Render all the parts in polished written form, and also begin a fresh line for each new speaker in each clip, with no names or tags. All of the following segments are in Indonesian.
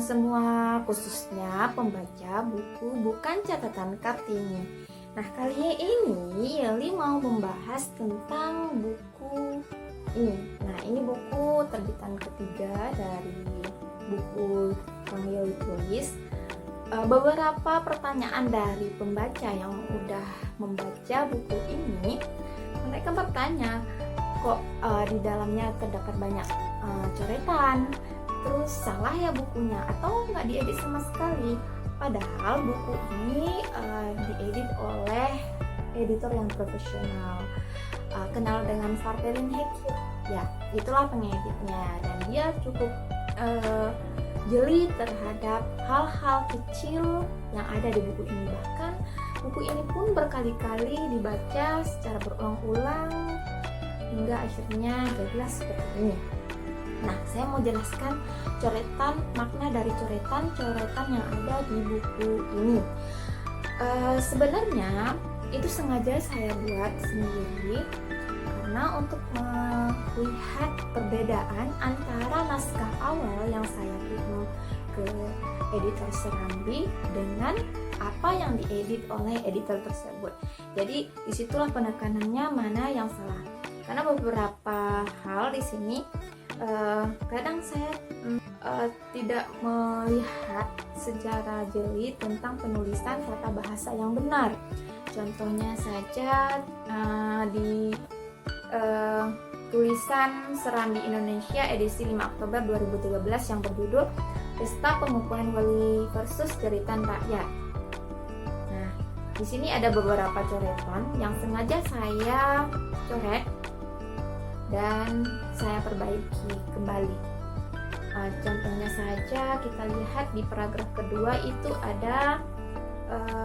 semua, khususnya pembaca buku bukan catatan Kartini. Nah, kali ini Yeli mau membahas tentang buku ini. Nah, ini buku terbitan ketiga dari buku yang Yeli tulis. Beberapa pertanyaan dari pembaca yang udah membaca buku ini, mereka bertanya, kok di dalamnya terdapat banyak coretan, terus salah ya bukunya atau nggak diedit sama sekali. Padahal buku ini diedit oleh editor yang profesional. Kenal dengan Fartelin Heki? Ya, itulah pengeditnya, dan dia cukup jeli terhadap hal-hal kecil yang ada di buku ini. Bahkan buku ini pun berkali-kali dibaca secara berulang-ulang hingga akhirnya jadilah seperti ini. Nah, saya mau jelaskan makna dari coretan yang ada di buku ini. Sebenarnya itu sengaja saya buat sendiri karena untuk melihat perbedaan antara naskah awal yang saya kirim ke editor Serambi dengan apa yang diedit oleh editor tersebut. Jadi disitulah penekanannya mana yang salah. Karena beberapa hal di sini kadang saya tidak melihat secara jeli tentang penulisan tata bahasa yang benar. Contohnya saja di tulisan Serambi Indonesia edisi 5 Oktober 2013 yang berjudul Pesta Pengukuhan Wali versus Jeritan Rakyat. Nah, di sini ada beberapa coretan yang sengaja saya coret dan saya perbaiki kembali. Contohnya saja kita lihat di paragraf kedua itu ada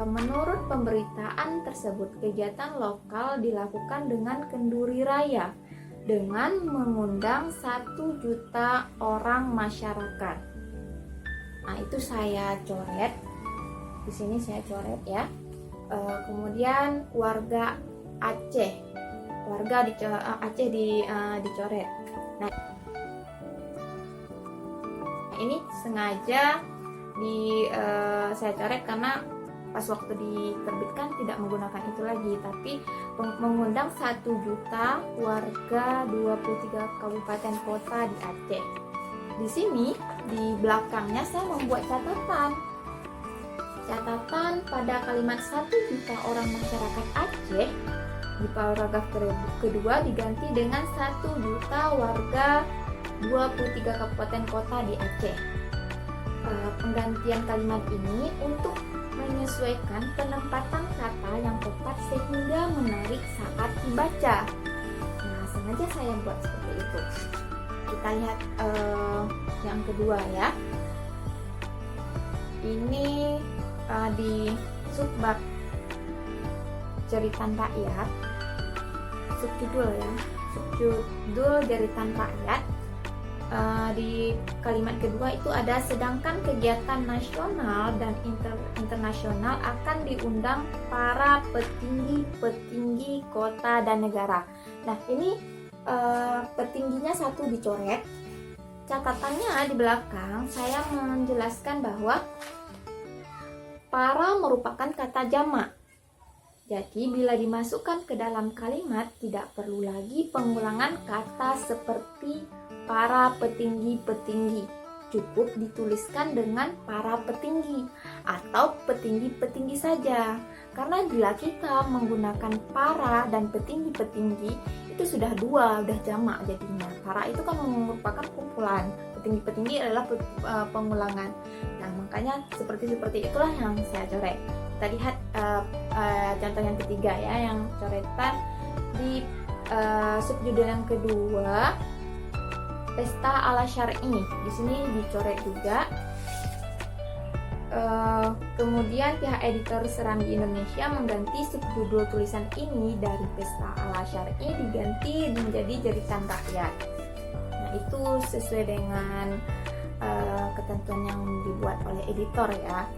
menurut pemberitaan tersebut kegiatan lokal dilakukan dengan kenduri raya dengan mengundang 1 juta orang masyarakat. Nah, itu saya coret. Di sini saya coret ya. Kemudian warga Aceh. Aceh dicoret. Nah, ini sengaja saya coret karena pas waktu diterbitkan tidak menggunakan itu lagi, tapi mengundang 1 juta warga 23 kabupaten kota di Aceh. Di sini di belakangnya saya membuat catatan pada kalimat 1 juta orang masyarakat Aceh. Di paragraf kedua diganti dengan 1 juta warga 23 kabupaten kota di Aceh. Penggantian kalimat ini untuk menyesuaikan penempatan kata yang tepat sehingga menarik saat dibaca. Nah, sengaja saya buat seperti itu. Kita lihat yang kedua ya. Ini di subbab Jeritan Rakyat, subjudul Jeritan Rakyat. Di kalimat kedua itu ada sedangkan kegiatan nasional dan internasional akan diundang para petinggi kota dan negara. Nah, ini petingginya 1 dicoret. Catatannya di belakang saya menjelaskan bahwa para merupakan kata jamak. Jadi bila dimasukkan ke dalam kalimat tidak perlu lagi pengulangan kata seperti para petinggi-petinggi. Cukup dituliskan dengan para petinggi atau petinggi-petinggi saja. Karena bila kita menggunakan para dan petinggi-petinggi itu sudah 2, udah jamak jadinya. Para itu kan merupakan kumpulan, petinggi-petinggi adalah pengulangan. Nah, makanya seperti itulah yang saya coret. Kita lihat contoh yang ketiga ya, yang coretan di subjudul yang kedua, Pesta ala Syar'i. Di sini dicoret juga. Kemudian pihak editor Serambi Indonesia mengganti subjudul tulisan ini dari Pesta ala Syar'i diganti menjadi Jeritan Rakyat. Nah, itu sesuai dengan ketentuan yang dibuat oleh editor ya.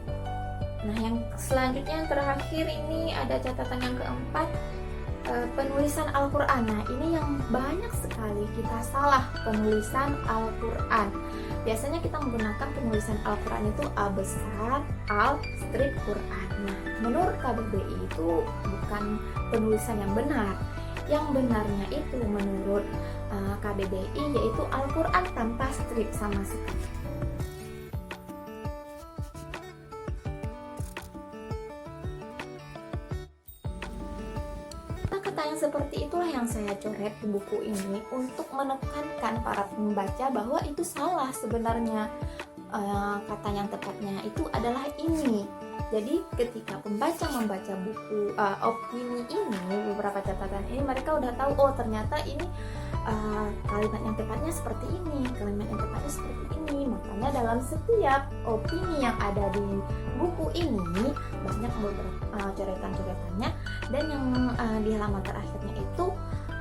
Nah, yang selanjutnya yang terakhir ini ada catatan yang keempat, penulisan Al-Quran. Nah, ini yang banyak sekali kita salah penulisan Al-Quran. biasanya kita menggunakan penulisan Al-Quran itu A besar, Al, strip Quran. Nah, menurut KBBI itu bukan penulisan yang benar. Yang benarnya itu menurut KBBI yaitu Al-Quran tanpa strip sama sekali. Kata yang seperti itulah yang saya coret di buku ini untuk menekankan para pembaca bahwa itu salah sebenarnya. Kata yang tepatnya itu adalah ini. Jadi ketika pembaca membaca buku opini ini, beberapa catatan ini, mereka udah tahu, oh ternyata ini kalimat yang tepatnya seperti ini, kalimat yang tepatnya seperti ini. Makanya dalam setiap opini yang ada di buku ini banyak beberapa coretan-coretannya, dan yang di halaman terakhirnya itu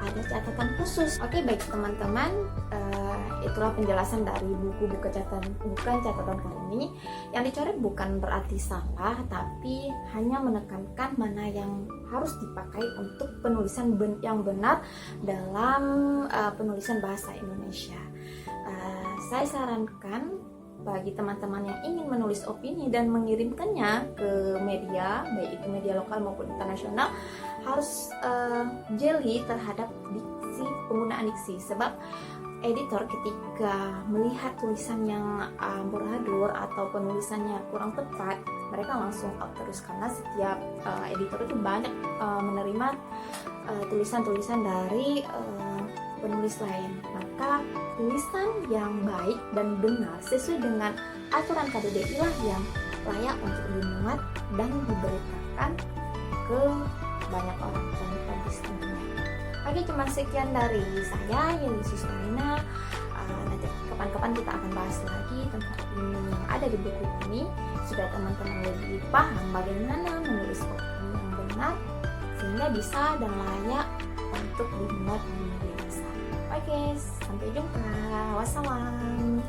ada catatan khusus. Oke, baik teman-teman, itulah penjelasan dari buku bukan catatan kali ini. Yang dicoret bukan berarti salah, tapi hanya menekankan mana yang harus dipakai untuk penulisan yang benar dalam penulisan bahasa Indonesia. Saya sarankan bagi teman-teman yang ingin menulis opini dan mengirimkannya ke media, baik itu media lokal maupun internasional, harus jeli terhadap penggunaan diksi. Sebab editor ketika melihat tulisan yang amburadul atau penulisannya kurang tepat, mereka langsung out terus, karena setiap editor itu banyak menerima tulisan-tulisan dari penulis lain. Maka tulisan yang baik dan benar sesuai dengan aturan KBBI lah yang layak untuk dimuat dan diberitakan ke banyak orang dan pastinya. Oke, cuma sekian dari saya, Yeli Sustalina. Nanti kapan-kapan kita akan bahas lagi tentang opini yang ada di buku ini, supaya teman-teman lebih paham bagaimana menulis opini yang benar sehingga bisa dan layak untuk dimuat di media besar. Oke, sampai jumpa. Wassalam.